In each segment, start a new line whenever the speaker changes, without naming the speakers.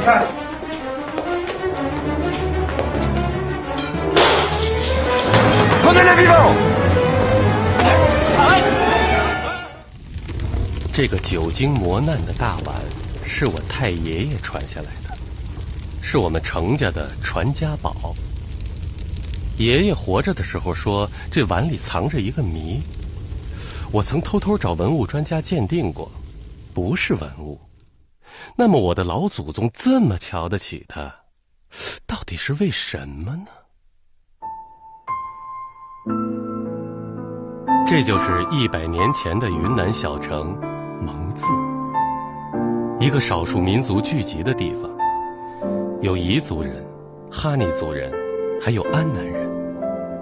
看。
这个久经磨难的大碗是我太爷爷传下来的，是我们程家的传家宝。爷爷活着的时候说，这碗里藏着一个谜。我曾偷偷找文物专家鉴定过，不是文物。那么我的老祖宗这么瞧得起它，到底是为什么呢？这就是100年前的云南小城蒙自，一个少数民族聚集的地方，有彝族人、哈尼族人，还有安南人，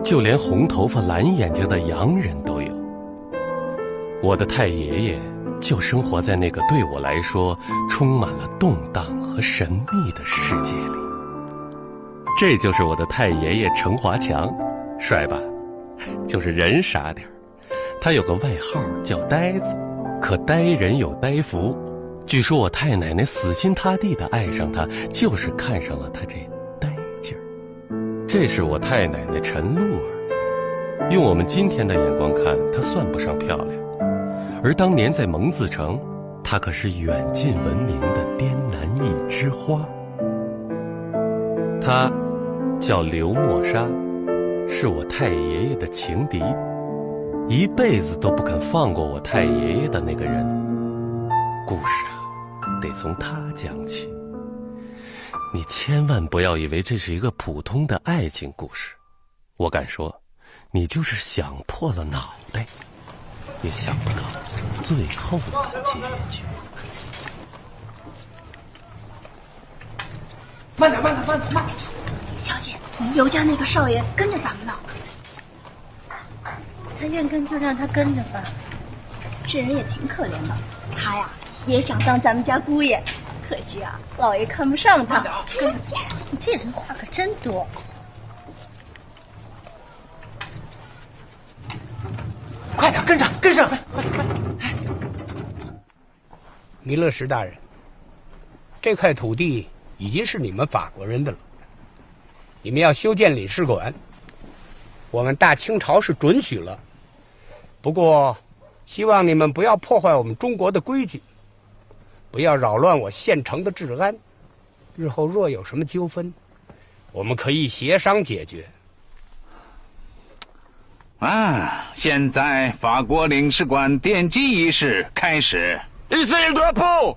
就连红头发蓝眼睛的洋人都有。我的太爷爷就生活在那个对我来说充满了动荡和神秘的世界里。这就是我的太爷爷程华强，帅吧？就是人傻点儿。他有个外号叫呆子，可呆人有呆福。据说我太奶奶死心塌地地爱上他，就是看上了他这呆劲儿。这是我太奶奶陈露儿，用我们今天的眼光看，她算不上漂亮，而当年在蒙自城，她可是远近闻名的滇南一枝花。她叫刘默沙，是我太爷爷的情敌，一辈子都不肯放过我太爷爷的那个人。故事啊，得从他讲起。你千万不要以为这是一个普通的爱情故事，我敢说，你就是想破了脑袋，也想不到最后的结局。
慢点。
小姐，刘家那个少爷跟着咱们呢。他愿跟就让他跟着吧，这人也挺可怜的。他呀也想当咱们家姑爷，可惜啊，老爷看不上他。你这人话可真多。
快点，跟上！快！
弥勒什大人，这块土地已经是你们法国人的了，你们要修建领事馆，我们大清朝是准许了。不过，希望你们不要破坏我们中国的规矩，不要扰乱我县城的治安。日后若有什么纠纷，我们可以协商解决。
现在法国领事馆奠基仪式开始。一岁德布。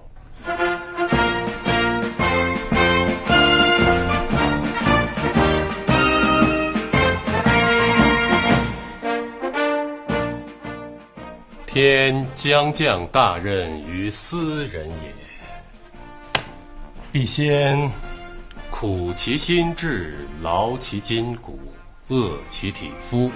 天将降大任于斯人也，必先苦其心志，劳其筋骨，饿其体肤。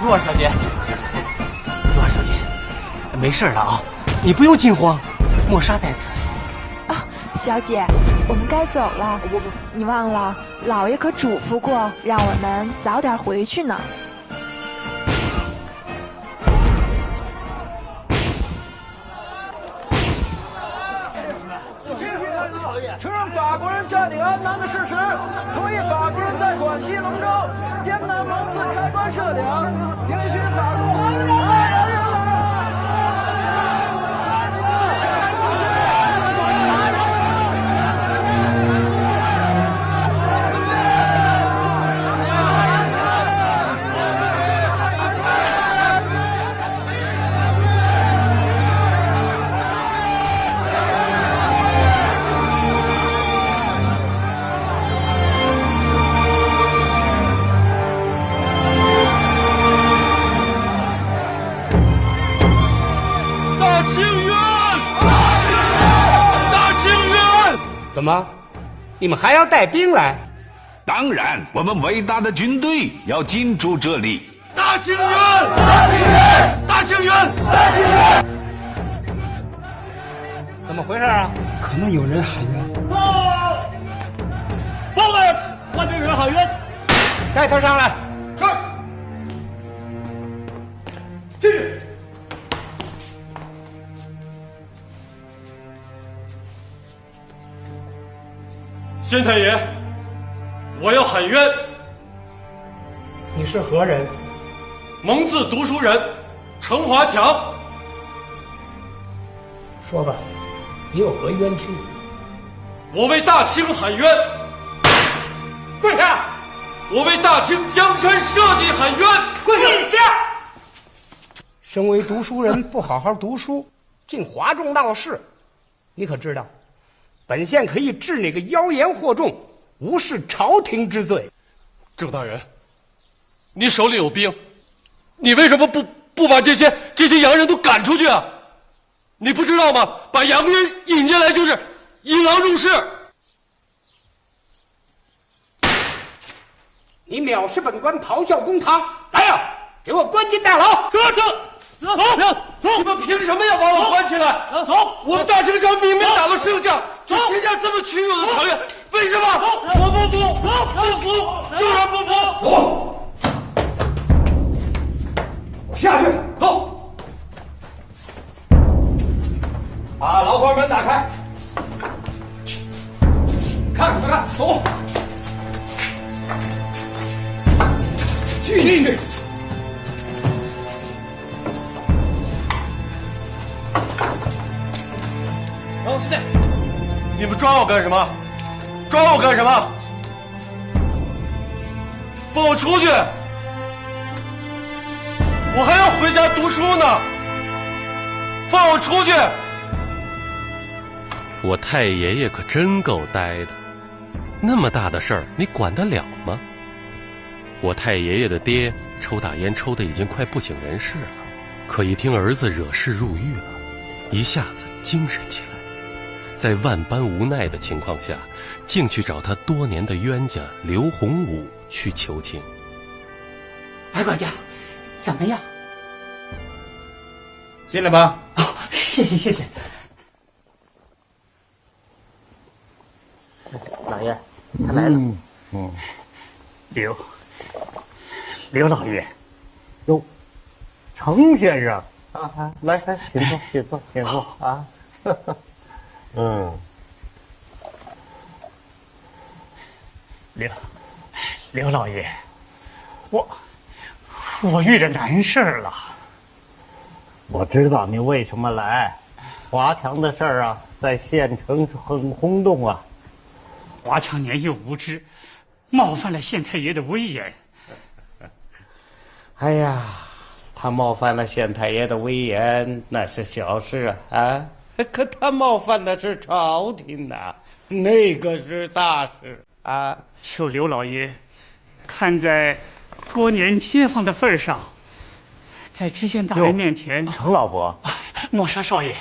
露儿小姐，没事了啊，你不用惊慌，默沙在此。
小姐，我们该走了。你忘了，老爷可嘱咐过，让我们早点回去呢。
承认法国人占领安南的事实，同意法国人在广西龙州、滇南蒙自开关设领，允许法国
怎么，你们还要带兵来？
当然，我们伟大的军队要进驻这里。
大清源！
可能有人喊冤。
报大人，外面有人喊冤。
带他上来。
是。进去。
县太爷，我要喊冤。
你是何人？
蒙自读书人，程华强。
说吧，你有何冤屈？
我为大清喊冤。
跪下！
我为大清江山社稷喊冤。
跪下！身为读书人，不好好读书，竟哗众闹事，你可知道，本县可以治你个妖言惑众、无视朝廷之罪。
郑大人，你手里有兵，你为什么不把这些洋人都赶出去啊？你不知道吗？把洋人引进来就是引狼入室。
你藐视本官，咆哮公堂！来呀，给我关进大牢！
走！你们凭什么要把我关起来？走！我们大清朝明明打了胜仗，就参加这么屈辱的条约，为什么？我不服！不服！就是不服！
走，下去，走。
把牢房门打开，
看什么看？走。进去。
老师，你们抓我干什么？抓我干什么？放我出去！我还要回家读书呢！放我出去！我太爷爷可真够呆的，那么大的事儿你管得了吗？我太爷爷的爹抽大烟抽得已经快不省人事了，可一听儿子惹事入狱了，一下子精神起来，在万般无奈的情况下，竟去找他多年的冤家刘洪武去求情。
白管家，怎么样？
进来吧。
哦，谢谢。老爷，他来了。刘老爷，
哟，程先生啊，来，请坐啊。
刘老爷，我遇着难事了。
我知道你为什么来，华强的事儿啊，在县城是很轰动啊。
华强年幼无知，冒犯了县太爷的威严。
哎呀，他冒犯了县太爷的威严，那是小事啊，可他冒犯的是朝廷呐，那个是大事啊。
求刘老爷，看在多年街坊的份上，在知县大人面前。
程老伯，
莫沙少爷，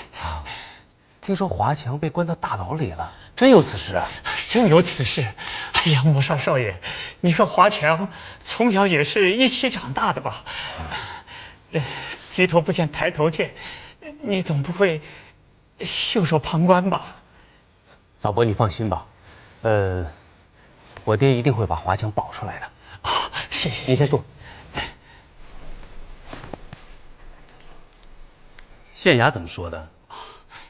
听说华强被关到大牢里了，真有此事啊？
真有此事。哎呀，莫沙少爷，你和华强从小也是一起长大的吧？低头不见抬头见，你总不会袖手旁观吧？
老伯，你放心吧，我爹一定会把华强保出来的。
谢谢。
您先坐。县衙怎么说的？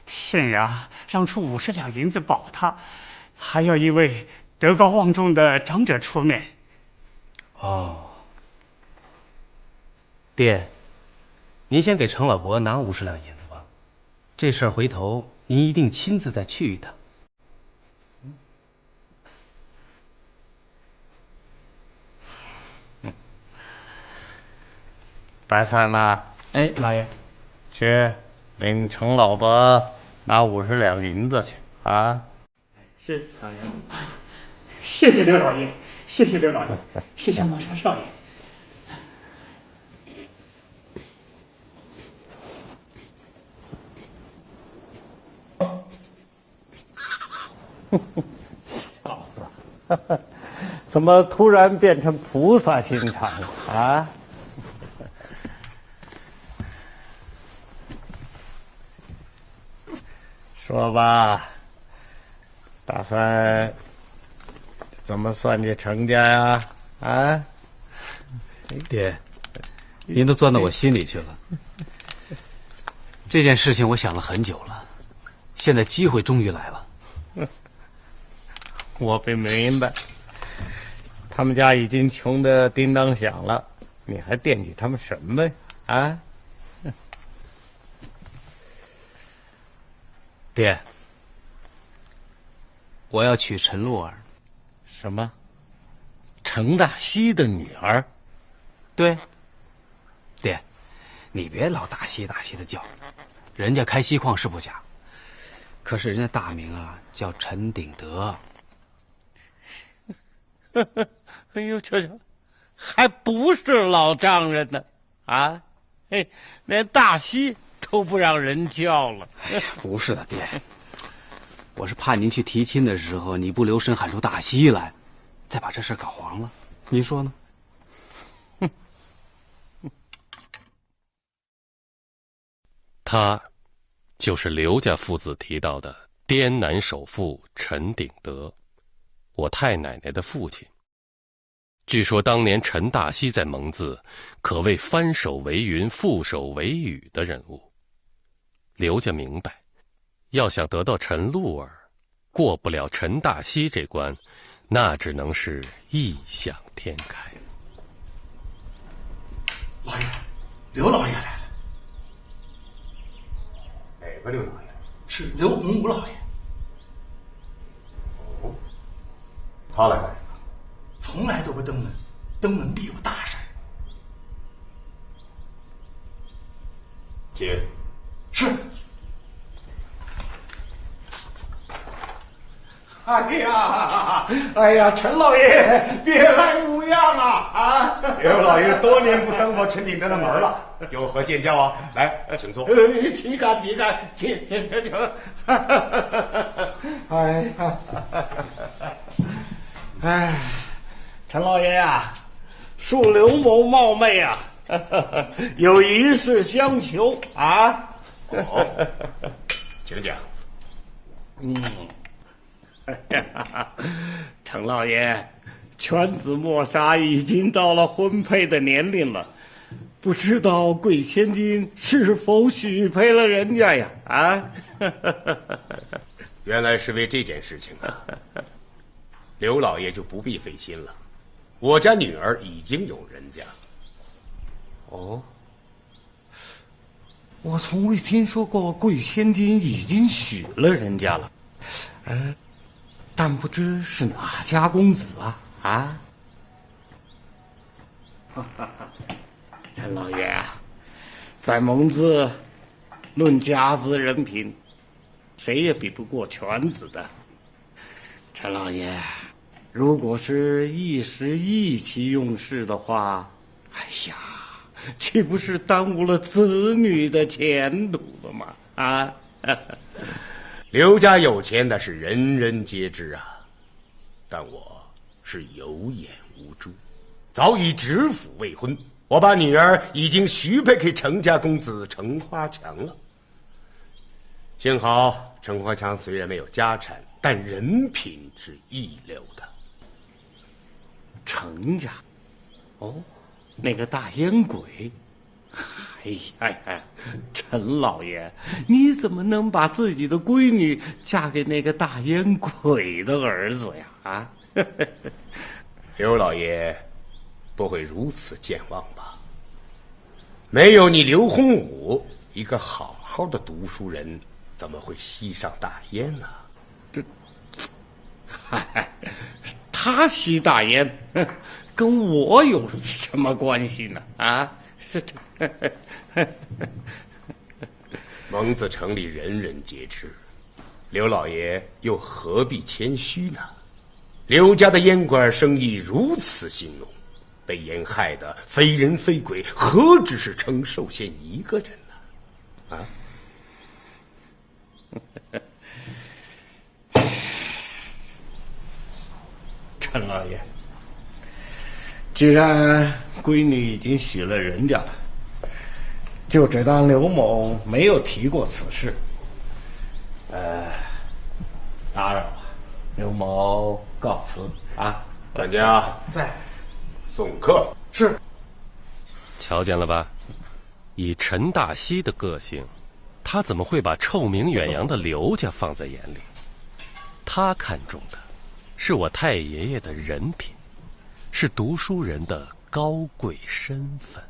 县衙让出50两银子保他，还要一位德高望重的长者出面。
哦，爹，您先给程老伯拿50两银子吧，这事儿回头您一定亲自再去一趟。
白三呐，
哎，老爷，
去领程老伯拿50两银子去啊。
是老爷。谢谢刘老爷，谢谢刘老爷，谢谢莫沙少爷。
小子，怎么突然变成菩萨心肠了啊？说吧，打算怎么算计程家呀？啊，
爹，您都钻到我心里去了。这件事情我想了很久了，现在机会终于来了。
我不明白，他们家已经穷得叮当响了，你还惦记他们什么呀？啊？
爹，我要娶陈露儿。
什么？程大西的女儿？
对。爹，你别老大西大西的叫，人家开锡矿是不假，可是人家大名啊叫陈鼎德。
哎呦，瞧瞧，还不是老丈人呢，啊，嘿，连大西都不让人叫了。
哎呀，不是的，爹，我是怕您去提亲的时候，你不留神喊出大西来，再把这事搞黄了，您说呢？
他就是刘家父子提到的滇南首富陈鼎德，我太奶奶的父亲。据说当年陈大西在蒙自可谓翻手为云覆手为雨的人物。刘家明白，要想得到陈露儿，过不了陈大西这关，那只能是异想天开。
老爷，刘老爷来了。
哪个刘老爷？
是刘洪武老爷。
哦，他来干什么？
从来都不登门，登门必有大事。
接。
是。
哎呀，陈老爷，别来无恙啊！啊，
刘老爷多年不登过陈鼎德的门了，有何见教啊？来，请坐。
岂敢，请。哎呀，哎，陈老爷呀，恕刘某冒昧啊，有一事相求啊。
哦，请讲。
程老爷，犬子墨莎已经到了婚配的年龄了，不知道贵千金是否许配了人家呀？啊，
原来是为这件事情啊。刘老爷就不必费心了，我家女儿已经有人家。
哦，我从未听说过贵千金已经许了人家了，但不知是哪家公子啊？啊，陈老爷啊，在蒙自，论家资人品，谁也比不过犬子的。陈老爷，如果是一时意气用事的话，哎呀，岂不是耽误了子女的前途了吗？啊！
刘家有钱那是人人皆知啊，但我是有眼无珠，早已指腹未婚。我把女儿已经许配给程家公子程花强了。幸好程花强虽然没有家产，但人品是一流的。
程家，哦，那个大烟鬼。哎呀，陈老爷，你怎么能把自己的闺女嫁给那个大烟鬼的儿子呀？啊，
刘老爷不会如此健忘吧？没有你刘洪武，一个好好的读书人，怎么会吸上大烟呢？
他吸大烟，跟我有什么关系呢？啊？
蒙自城里人人皆知，刘老爷又何必谦虚呢？刘家的烟馆生意如此兴隆，被烟害得非人非鬼，何止是程寿仙一个人呢？啊！
陈老爷，既然闺女已经许了人家了，就只当刘某没有提过此事。打扰了。刘某告辞啊！
管家
在，
送客。
是。
瞧见了吧？以陈大西的个性，他怎么会把臭名远扬的刘家放在眼里？他看重的是我太爷爷的人品，是读书人的高贵身份。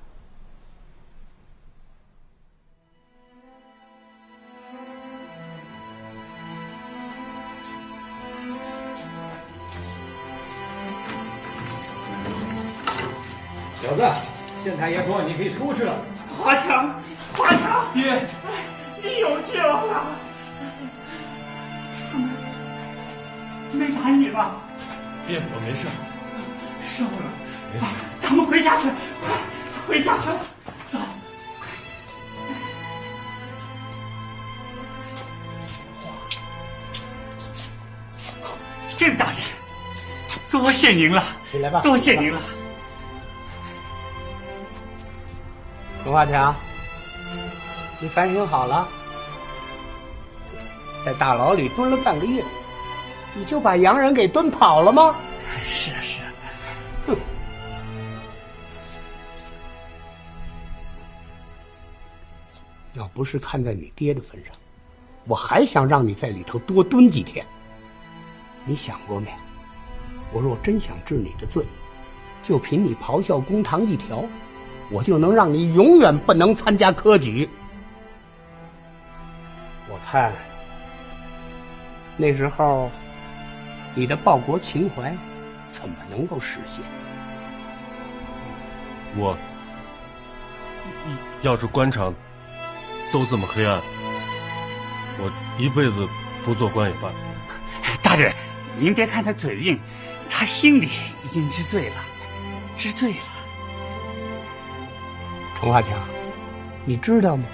小子，县太爷说你可以出去了。
华强，华强，
爹，
你有救了！他们没打你吧？
爹，我没事。
收了，没事。咱们回家去，快回家去，走。郑大人，多谢您了，
起来吧，
多谢您了。
陈华强，你反省好了，在大牢里蹲了半个月，你就把洋人给蹲跑了吗？
是啊是啊。
哼！要不是看在你爹的份上，我还想让你在里头多蹲几天。你想过没有？我若真想治你的罪，就凭你咆哮公堂一条，我就能让你永远不能参加科举。我看那时候你的报国情怀怎么能够实现？
我要是官场都这么黑暗，我一辈子不做官也罢。
大人，您别看他嘴硬，他心里已经知罪了，知罪了。
陈华强，你知道吗？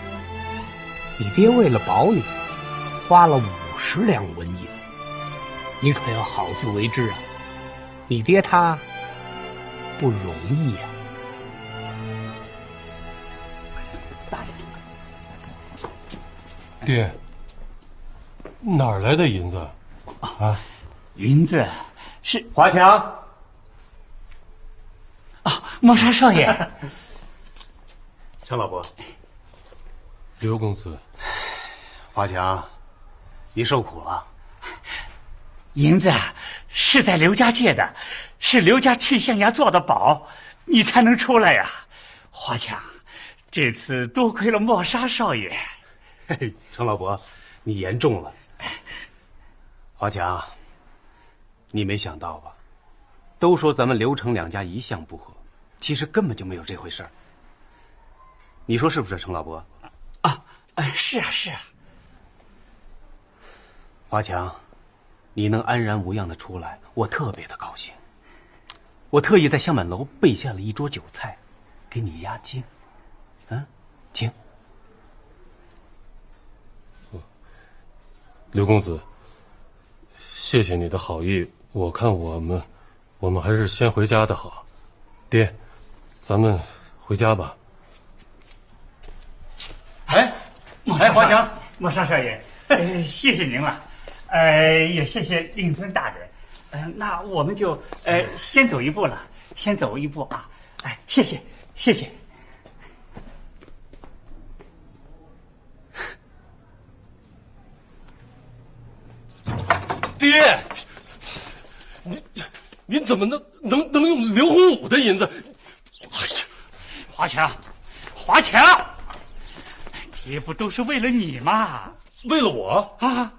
你爹为了保你，花了50两纹银，你可要好自为之啊！你爹他不容易呀。大人，
爹，哪儿来的银子？啊，
银子是
华强。
啊，孟莎少爷。
陈老伯，
刘公子，
华强，你受苦了。
银子是在刘家借的，是刘家去县衙做的保，你才能出来呀。华强，这次多亏了莫莎少爷。
嘿，陈老伯，你言重了。华强，
你没想到吧？都说咱们刘程两家一向不和，其实根本就没有这回事儿。你说是不是，程老伯？
是啊是啊。
华强，你能安然无恙的出来，我特别的高兴。我特意在香满楼备下了一桌酒菜，给你压惊。请。
刘公子，谢谢你的好意。我看我们还是先回家的好。爹，咱们回家吧。
华强，
莫莎少爷，谢谢您了，也谢谢令尊大人。那我们就先走一步了，先走一步啊！谢谢，谢谢。
爹，您怎么能用刘洪武的银子？哎呀，
华强，华强，爹不都是为了你吗？
为了我啊？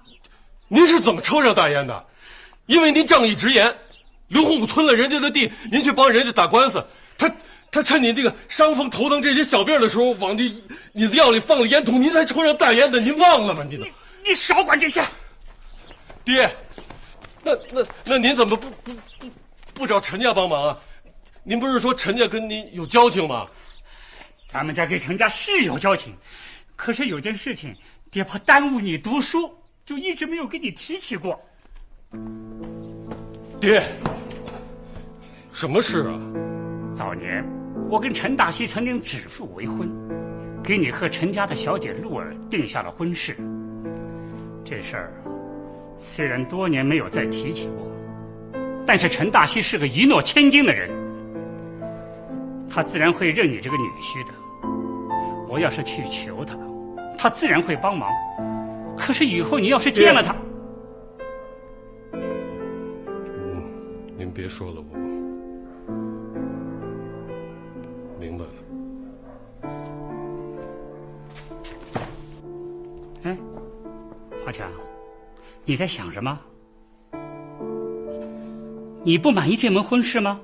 您是怎么抽上大烟的？因为您仗义直言，刘洪武吞了人家的地，您去帮人家打官司，他趁你这个伤风头疼这些小病的时候，往你的药里放了烟筒，您才抽上大烟的，您忘了吗？
你少管这些。
爹，那您怎么不找陈家帮忙啊？您不是说陈家跟您有交情吗？
咱们家跟陈家是有交情，可是有件事情，爹怕耽误你读书，就一直没有跟你提起过。
爹，什么事啊？
早年我跟陈大西曾经指腹为婚，给你和陈家的小姐露儿定下了婚事。这事儿虽然多年没有再提起过，但是陈大西是个一诺千金的人，他自然会认你这个女婿的。我要是去求他，他自然会帮忙。可是以后你要是见了他，
您别说了，我明白了。
哎，华强，你在想什么？你不满意这门婚事吗？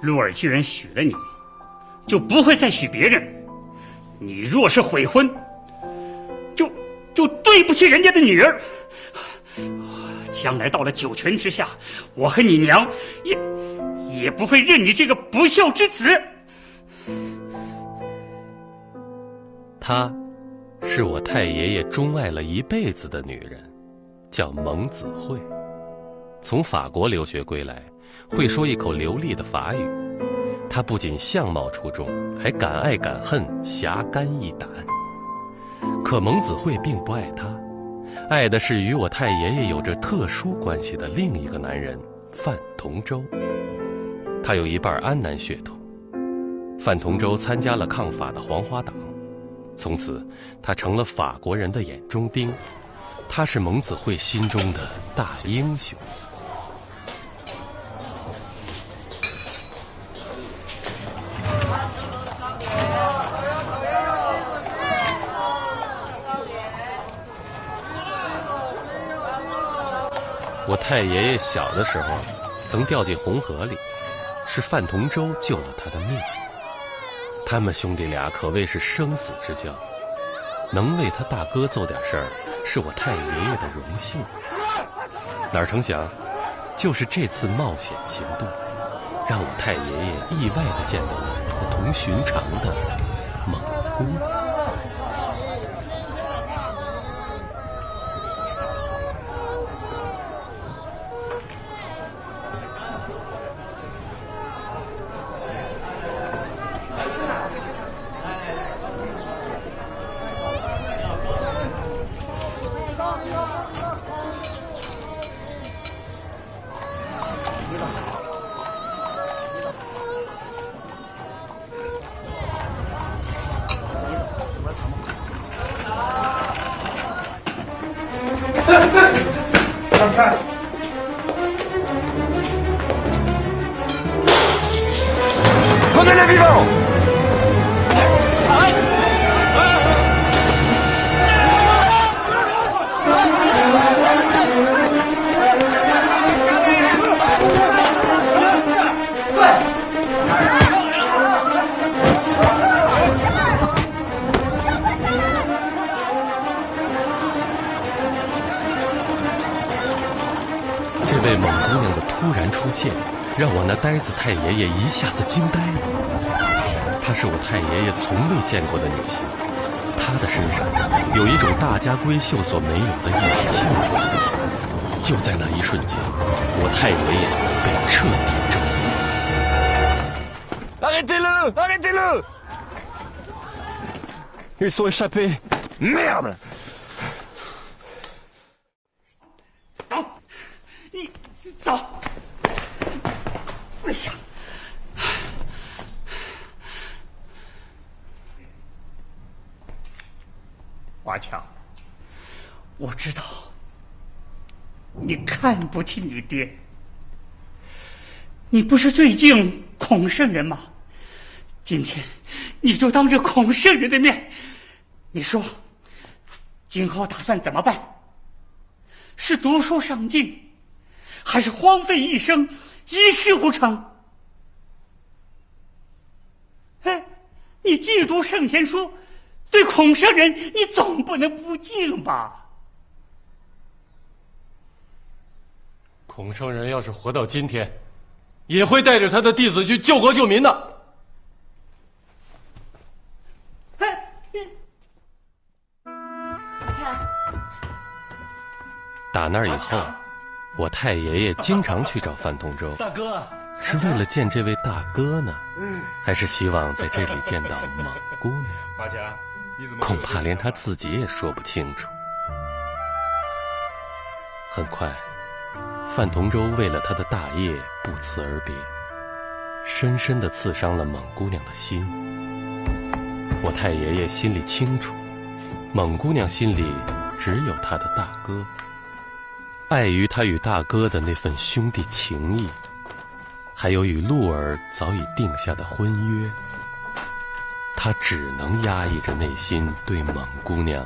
陆尔既然许了你，就不会再许别人。你若是悔婚，就对不起人家的女儿。将来到了九泉之下，我和你娘也不会认你这个不孝之子。
她是我太爷爷钟爱了一辈子的女人，叫蒙子慧。从法国留学归来，会说一口流利的法语。她不仅相貌出众，还敢爱敢恨，侠肝义胆。可蒙子慧并不爱她，爱的是与我太爷爷有着特殊关系的另一个男人范同舟。他有一半安南血统。范同舟参加了抗法的黄花党，从此他成了法国人的眼中钉。他是蒙子慧心中的大英雄。我太爷爷小的时候曾掉进红河里，是范同舟救了他的命。他们兄弟俩可谓是生死之交，能为他大哥做点事儿，是我太爷爷的荣幸。哪成想，就是这次冒险行动，让我太爷爷意外地见到了不同寻常的蒙姑娘。
看，Prenez-les vivants!
这位蒙姑娘的突然出现，让我那呆子太爷爷一下子惊呆了。她是我太爷爷从未见过的女性，她的身上有一种大家闺秀所没有的野气。就在那一瞬间，我太爷爷被彻底征服。
Arrêtez-le! Arrêtez-le! Ils sont échappés. Merde!
走！哎呀，华强，我知道你看不起你爹。你不是最敬孔圣人吗？今天你就当着孔圣人的面，你说今后打算怎么办？是读书上进，还是荒废一生，一事无成？哎，你既读圣贤书，对孔圣人你总不能不敬吧？
孔圣人要是活到今天，也会带着他的弟子去救国救民的。打那儿以后，我太爷爷经常去找范同舟。
大哥，
是为了见这位大哥呢，还是希望在这里见到蒙姑娘？
华强，
恐怕连他自己也说不清楚。很快，范同舟为了他的大业不辞而别，深深地刺伤了蒙姑娘的心。我太爷爷心里清楚，蒙姑娘心里只有她的大哥，碍于他与大哥的那份兄弟情谊，还有与陆儿早已定下的婚约，他只能压抑着内心对蒙姑娘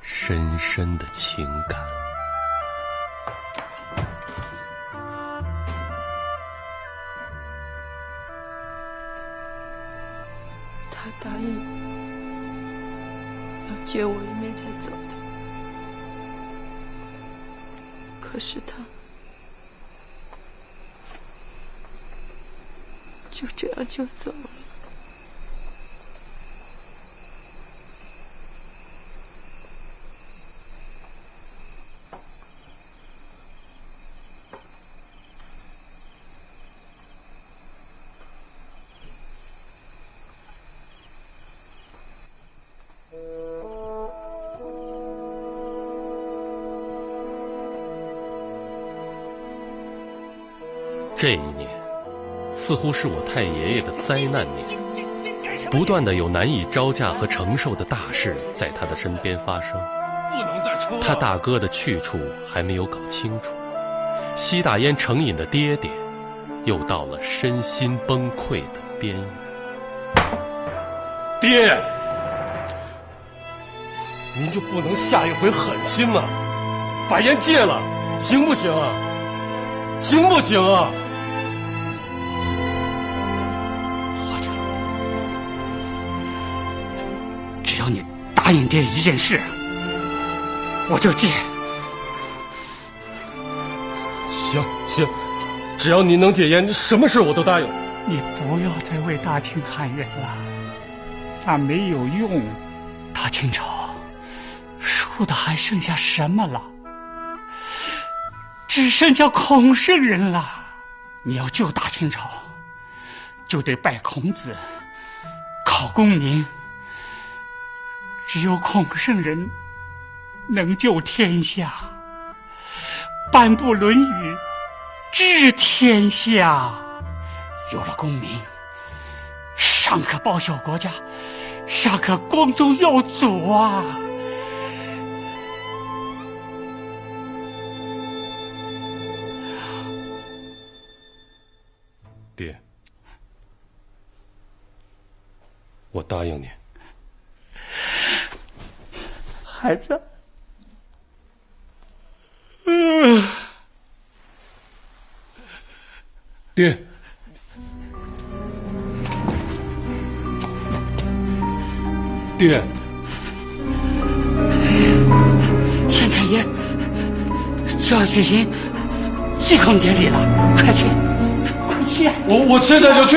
深深的情感。
他答应要见我一面才走的，可是他就这样就走了。
这一年似乎是我太爷爷的灾难年，不断的有难以招架和承受的大事在他的身边发生。他大哥的去处还没有搞清楚，吸大烟成瘾的爹爹又到了身心崩溃的边缘。
爹，您就不能下一回狠心吗？把烟戒了，行不行啊？行不行啊？
只要你答应爹一件事，我就戒。
行，只要您能戒烟，什么事我都答应。
你不要再为大清喊冤了，那没有用。大清朝输的还剩下什么了？只剩下孔圣人了。你要救大清朝，就得拜孔子，考功名。只有孔圣人能救天下，颁布《论语》，治天下。有了功名，上可报效国家，下可光宗耀祖啊！
爹，我答应你。
孩子，
爹，爹，
县太爷就要举行祭孔典礼了，快去！
我现在就去。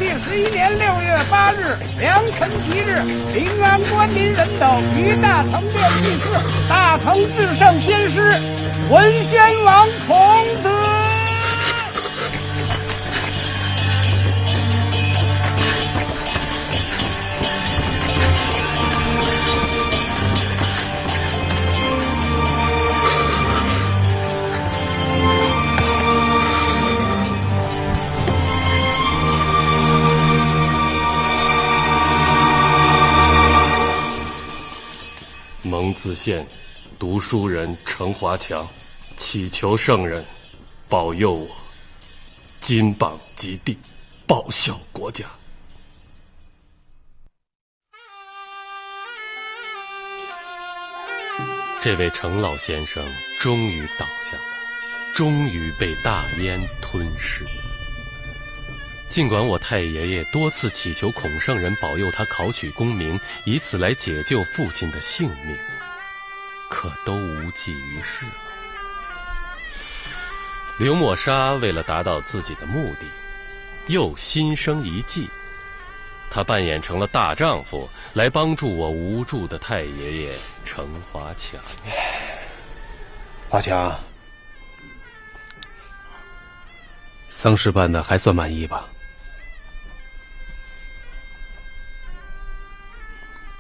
11年6月8日，良辰吉日，临安官民人等于大成殿祭祀大成至圣先师文宣王孔子。
蒙自县读书人程华强祈求圣人保佑我金榜及第，报效国家。这位程老先生终于倒下了，终于被大烟吞噬。尽管我太爷爷多次祈求孔圣人保佑他考取功名，以此来解救父亲的性命，可都无济于事了。刘默沙为了达到自己的目的，又心生一计，他扮演成了大丈夫，来帮助我无助的太爷爷程华强。
华强，丧事办的还算满意吧？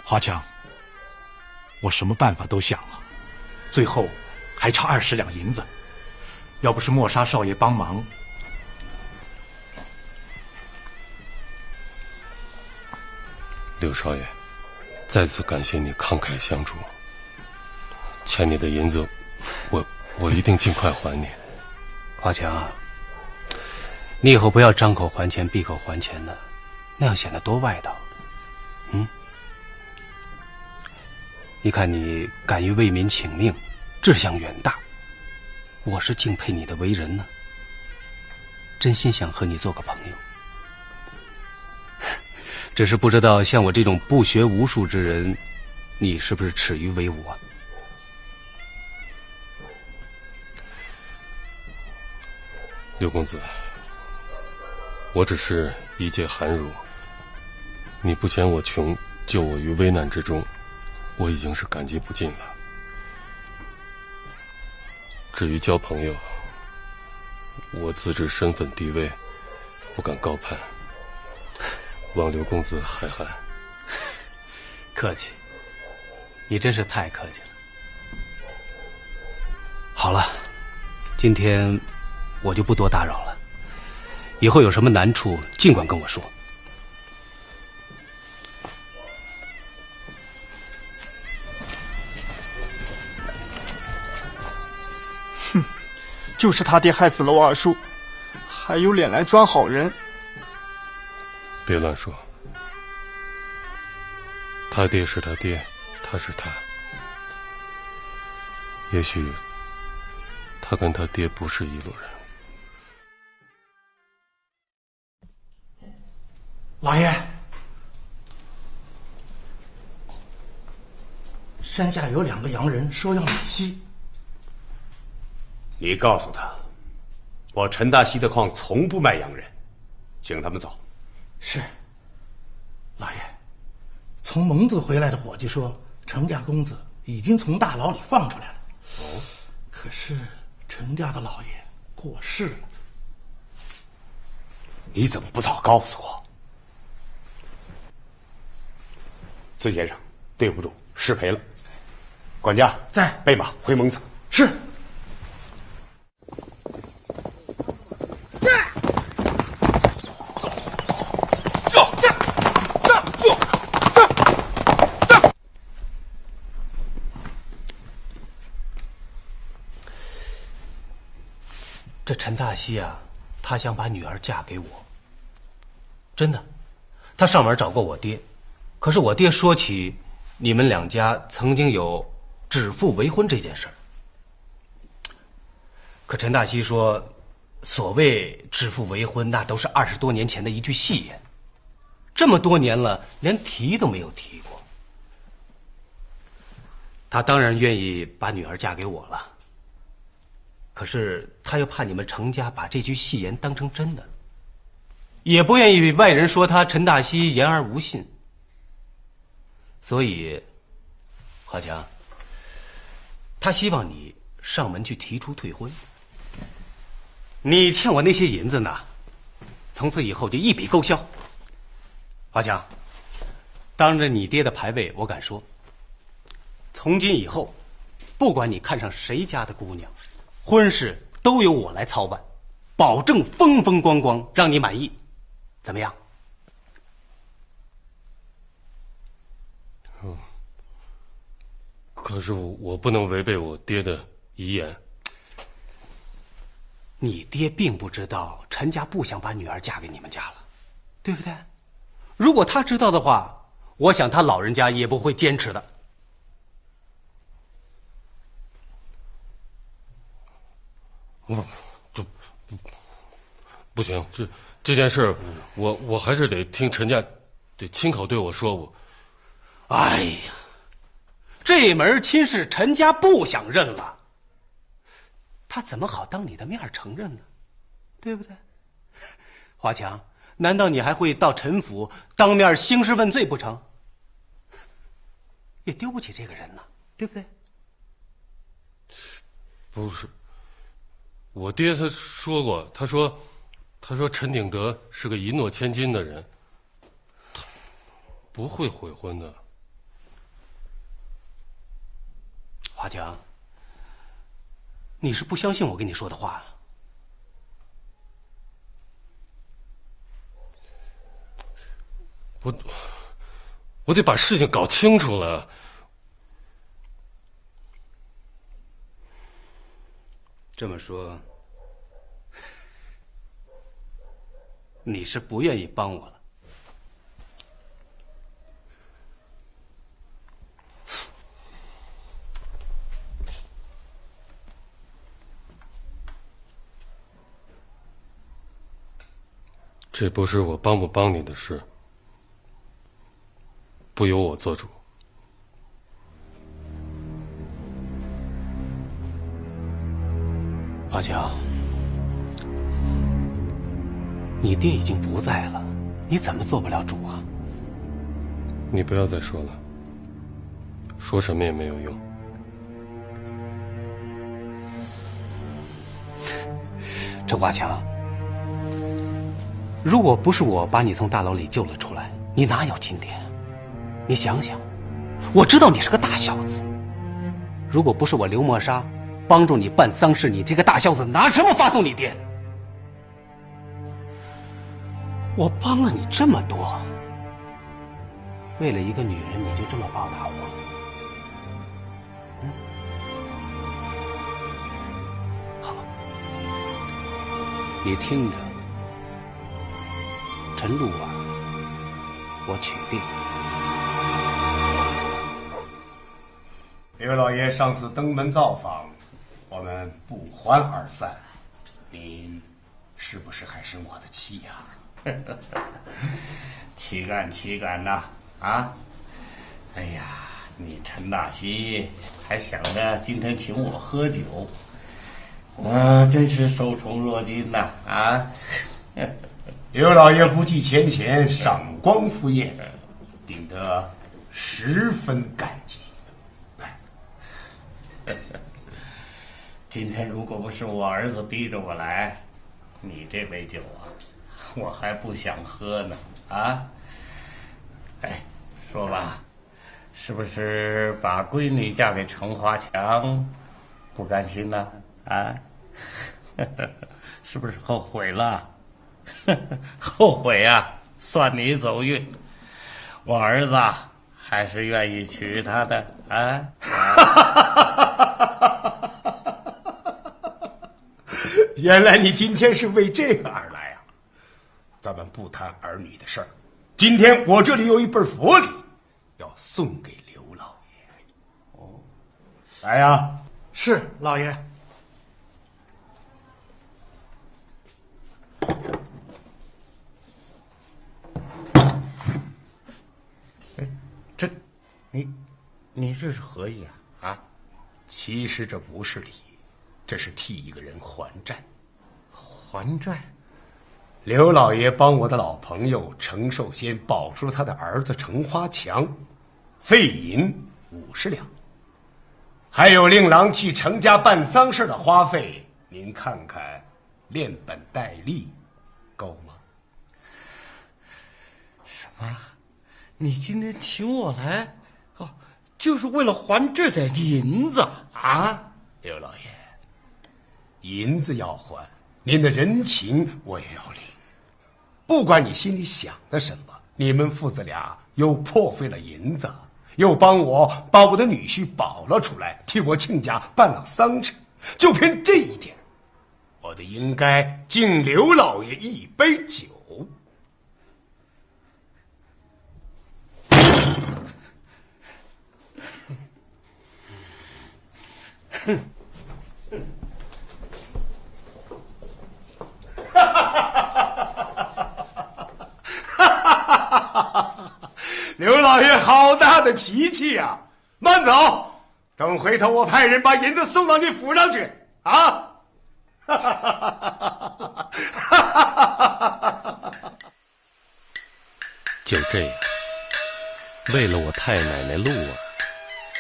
华强，我什么办法都想了，最后还差20两银子，要不是默沙少爷帮忙，
刘少爷，再次感谢你慷慨相助，欠你的银子，我一定尽快还你。
华强啊，你以后不要张口还钱闭口还钱的，那样显得多外道。你看你敢于为民请命，志向远大，我是敬佩你的为人呢，真心想和你做个朋友。只是不知道像我这种不学无术之人，你是不是耻于为伍啊？
刘公子，我只是一介寒儒，你不嫌我穷，救我于危难之中，我已经是感激不尽了。至于交朋友，我自知身份地位，不敢高攀，望刘公子海涵。
客气，你真是太客气了。好了，今天我就不多打扰了，以后有什么难处尽管跟我说。
哼，就是他爹害死了我二叔，还有脸来装好人。
别乱说，他爹是他爹，他是他，也许他跟他爹不是一路人。
老爷，山下有2个洋人说要买锡。
你告诉他，我陈大锡的矿从不卖洋人，请他们走。
是，老爷，从蒙自回来的伙计说，程家公子已经从大牢里放出来了。哦，可是程家的老爷过世了。
你怎么不早告诉我？孙先生，对不住，失陪了。管家
在，
备马回蒙子。
是。
这陈大锡啊，他想把女儿嫁给我。真的，他上门找过我爹，可是我爹说起你们2家曾经有指腹为婚这件事儿。可陈大锡说，所谓指腹为婚，那都是20多年前的一句戏言，这么多年了，连提都没有提过。他当然愿意把女儿嫁给我了。可是他又怕你们程家把这句戏言当成真的，也不愿意外人说他陈大锡言而无信。所以，华强，他希望你上门去提出退婚。你欠我那些银子呢，从此以后就一笔勾销。华强，当着你爹的牌位，我敢说，从今以后，不管你看上谁家的姑娘，婚事都由我来操办，保证风风光光，让你满意，怎么样？
可是我不能违背我爹的遗言。
你爹并不知道陈家不想把女儿嫁给你们家了，对不对？如果他知道的话，我想他老人家也不会坚持的。
不行，这件事，我还是得听陈家，得亲口对我说。
哎呀，这这门亲事陈家不想认了，他怎么好当你的面承认呢？对不对？华强，难道你还会到陈府当面兴师问罪不成？也丢不起这个人呢，对不对？
不是，我爹他说过，他说陈鼎德是个一诺千金的人，他不会悔婚的。
华强，你是不相信我跟你说的话？
我得把事情搞清楚了。
这么说，你是不愿意帮我了？
这不是我帮不帮你的事，不由我做主。
华强，你爹已经不在了，你怎么做不了主啊？
你不要再说了，说什么也没有用。
陈华强，如果不是我把你从大牢里救了出来，你哪有今天？你想想，我知道你是个大孝子，如果不是我刘默沙帮助你办丧事，你这个大孝子拿什么发送你爹？我帮了你这么多，为了一个女人你就这么报答我？好，你听着，陈露儿，我取定。
刘老爷上次登门造访，我们不欢而散，您是不是还生我的气呀？
岂敢呐！啊！哎呀，你陈大喜还想着今天请我喝酒，我真是受宠若惊呐！啊！
刘老爷不计前嫌，赏光赴宴，顶得十分感激。
今天如果不是我儿子逼着我来，你这杯酒啊，我还不想喝呢。啊！哎，说吧，是不是把闺女嫁给程华强不甘心呢？啊？是不是后悔了？后悔啊，算你走运。我儿子还是愿意娶她的啊。
原来你今天是为这个而来啊！咱们不谈儿女的事儿，今天我这里有一本佛礼，要送给刘老爷。哦，来呀！
是老爷。
哎，这，你这是何意啊？啊？
其实这不是礼，这是替一个人还债。
还债？
刘老爷帮我的老朋友程寿仙保出了他的儿子程华强，费银50两，还有令郎替程家办丧事的花费，您看看，连本带利，够吗？
什么？你今天请我来，哦，就是为了还这点银子啊？
刘老爷，银子要还，您的人情我也要领。不管你心里想的什么，你们父子俩又破费了银子，又帮我把我的女婿保了出来，替我亲家办了丧事，就凭这一点，我得应该敬刘老爷一杯酒。哼！刘老爷好大的脾气呀！慢走，等回头我派人把银子送到你府上去啊！
就这样，为了我太奶奶陆儿，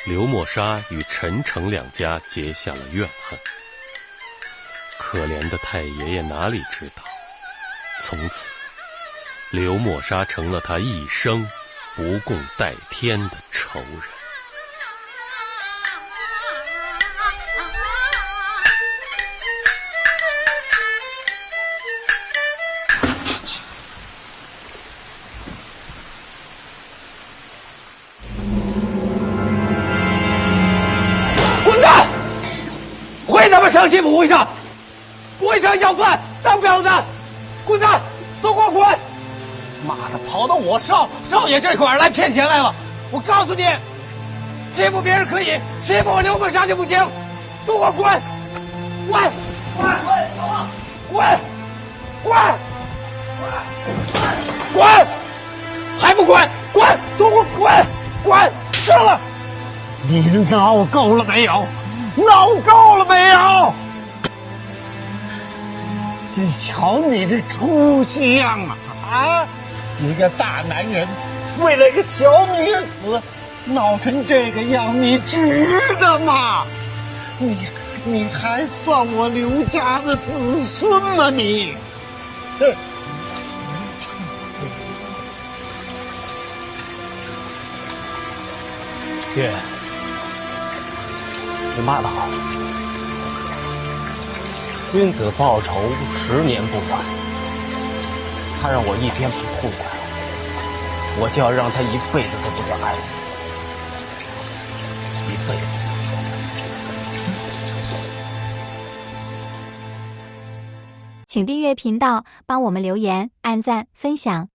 刘默沙与陈诚两家结下了怨恨。可怜的太爷爷哪里知道，从此刘默沙成了他一生不共戴天的仇人。
混蛋！回他们上西不会上，不会上要饭当婊子，滚蛋，都给我滚！妈的，跑到我少爷这块儿来骗钱来了！我告诉你，欺负别人可以，欺负我刘默沙就不行，都给我滚！滚！滚！滚！滚！滚！还不滚？滚！都给我滚！滚！是了！你闹够了没有？闹够了没有？你瞧你这出息样啊！啊，一个大男人为了一个小女子闹成这个样，你值得吗？你还算我刘家的子孙吗？你，
爹，你骂得好。君子报仇10年不晚。他让我一天不痛快，我就要让他一辈子都不得安宁，一辈子。
请订阅频道，帮我们留言、按赞、分享。